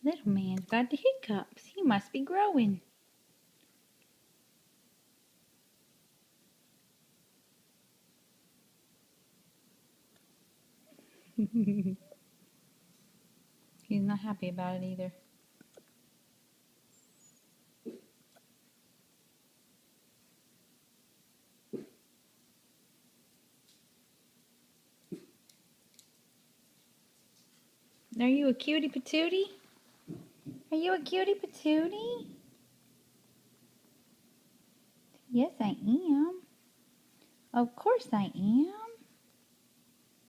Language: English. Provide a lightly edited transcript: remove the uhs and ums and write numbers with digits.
Little man's got the hiccups. He must be growing. He's not happy about it either. Are you a cutie patootie? Are you a cutie patootie? Yes, I am. Of course I am.